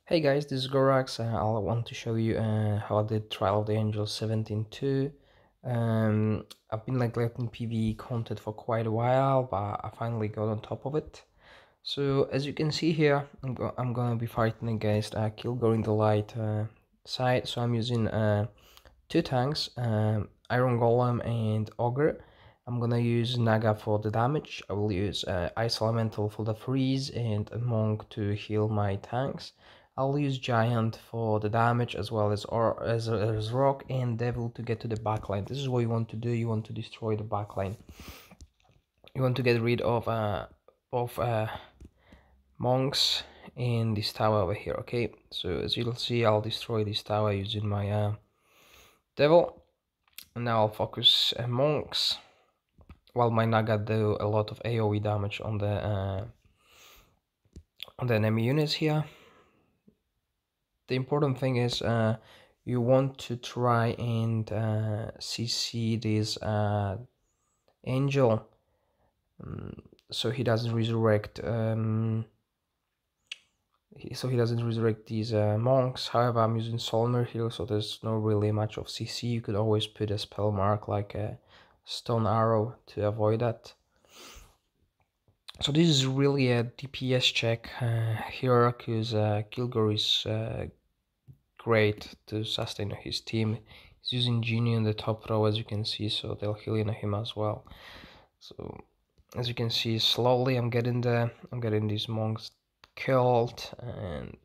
Hey guys, this is Gorax. I want to show you how I did Trial of the Angel 17.2. I've been neglecting PvE content for quite a while, but I finally got on top of it. So as you can see here, I'm gonna be fighting against Kilgore in the light side. So I'm using two tanks, Iron Golem and Ogre. I'm gonna use Naga for the damage. I will use Ice Elemental for the freeze and a Monk to heal my tanks. I'll use Giant for the damage as well as Rock and Devil to get to the backline. This is what you want to do. You want to destroy the backline. You want to get rid of both monks in this tower over here. Okay, so as you'll see, I'll destroy this tower using my Devil. And now I'll focus monks while my Naga do a lot of AoE damage on the enemy units here. The important thing is you want to try and CC this angel so he doesn't resurrect these monks. However, I'm using Solmer here, so there's no really much of CC. You could always put a spell mark like a stone arrow to avoid that. So this is really a DPS check here, because Kilgore is great to sustain his team. He's using Genie in the top row, as you can see, so they'll heal in him as well. So as you can see, slowly I'm getting these monks killed, and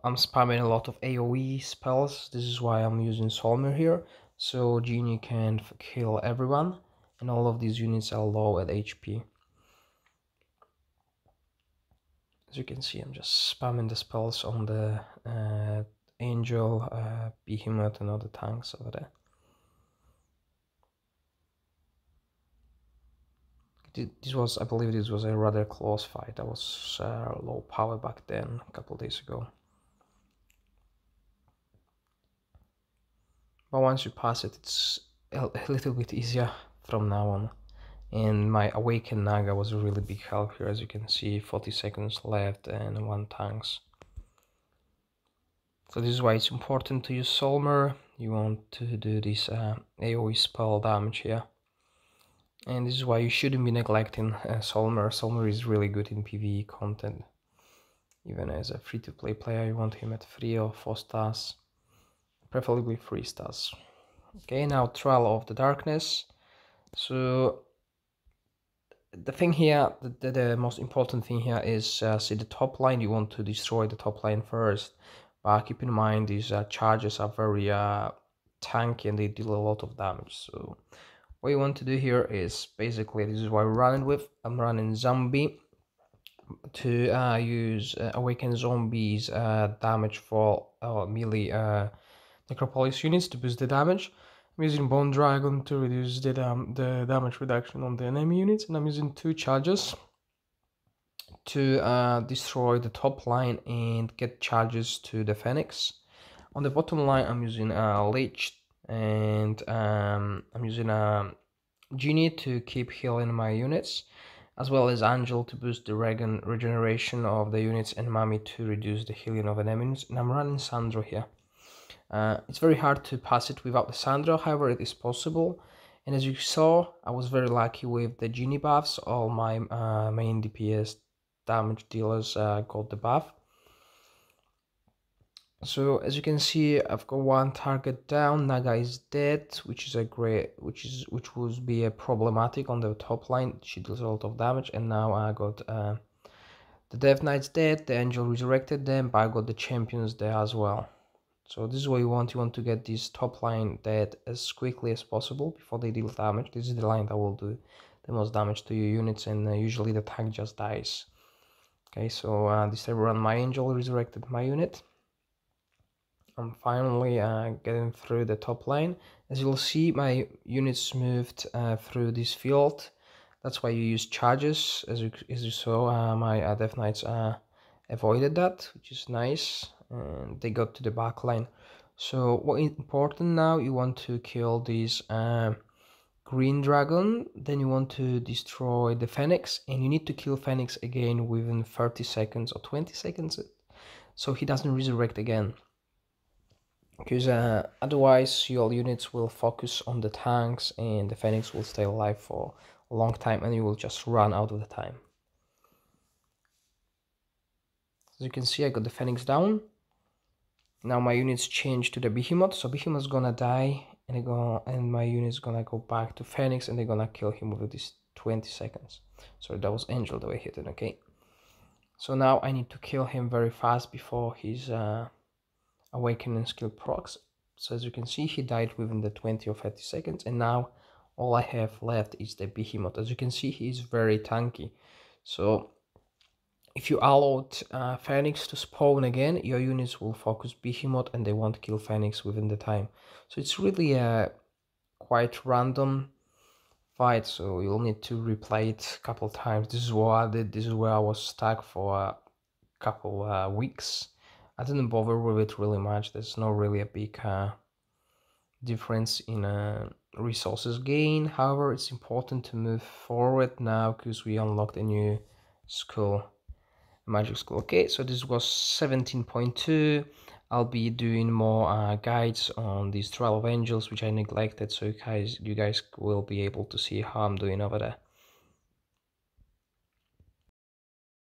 I'm spamming a lot of AoE spells. This is why I'm using Solmer here, so Genie can kill everyone, and all of these units are low at HP. As you can see, I'm just spamming the spells on the Angel, Behemoth and other tanks over there. I believe this was a rather close fight. I was low power back then, a couple days ago. But once you pass it, it's a little bit easier from now on. And my Awakened Naga was a really big help here, as you can see, 40 seconds left and 1 tanks. So this is why it's important to use Solmer. You want to do this AoE spell damage here. And this is why you shouldn't be neglecting Solmer. Solmer is really good in PvE content. Even as a free-to-play player, you want him at 3 or 4 stars. Preferably 3 stars. Okay, now Trial of the Darkness. So the thing here, the most important thing here is see the top line. You want to destroy the top line first, but keep in mind these charges are very tanky and they deal a lot of damage. So what you want to do here is basically, this is what I'm running with. I'm running Zombie to use Awakened Zombies damage for melee Necropolis units to boost the damage. I'm using Bone Dragon to reduce the damage reduction on the enemy units, and I'm using 2 charges to destroy the top line and get charges to the Phoenix. On the bottom line, I'm using Leech, and I'm using Genie to keep healing my units, as well as Angel to boost the regeneration of the units, and Mami to reduce the healing of enemies. And I'm running Sandro here. It's very hard to pass it without the Sandro, however it is possible. And as you saw, I was very lucky with the Genie buffs. All my main DPS damage dealers got the buff. So as you can see, I've got 1 target down. Naga is dead, which would be a problematic on the top line. She deals a lot of damage, and now I got the Death Knights dead. The Angel resurrected them, but I got the champions there as well. So this is what you want to get this top line dead as quickly as possible before they deal damage. This is the line that will do the most damage to your units, and usually the tank just dies. Okay, so this time around my Angel resurrected my unit. I'm finally getting through the top line. As you'll see, my units moved through this field. That's why you use charges. As you saw, my Death Knights avoided that, which is nice. And they got to the back line. So what is important now, you want to kill this green dragon, then you want to destroy the Phoenix, and you need to kill Phoenix again within 30 seconds or 20 seconds. so he doesn't resurrect again. Because otherwise your units will focus on the tanks and the Phoenix will stay alive for a long time and you will just run out of the time. As you can see, I got the Phoenix down. Now my units change to the Behemoth, so Behemoth's gonna die and my unit's gonna go back to Phoenix and they're gonna kill him within these 20 seconds. Sorry, that was Angel that I hit it, okay? So now I need to kill him very fast before his awakening skill procs. So as you can see, he died within the 20 or 30 seconds, and now all I have left is the Behemoth. As you can see, he is very tanky. So if you allowed Phoenix to spawn again, your units will focus Behemoth and they won't kill Phoenix within the time. So it's really a quite random fight, so you'll need to replay it a couple times. This is what I did. This is where I was stuck for a couple weeks. I didn't bother with it really much. There's not really a big difference in resources gain. However, it's important to move forward now because we unlocked a new school, magic school. Okay, so this was 17.2. I'll be doing more guides on these Trial of Angels, which I neglected, so you guys will be able to see how I'm doing over there.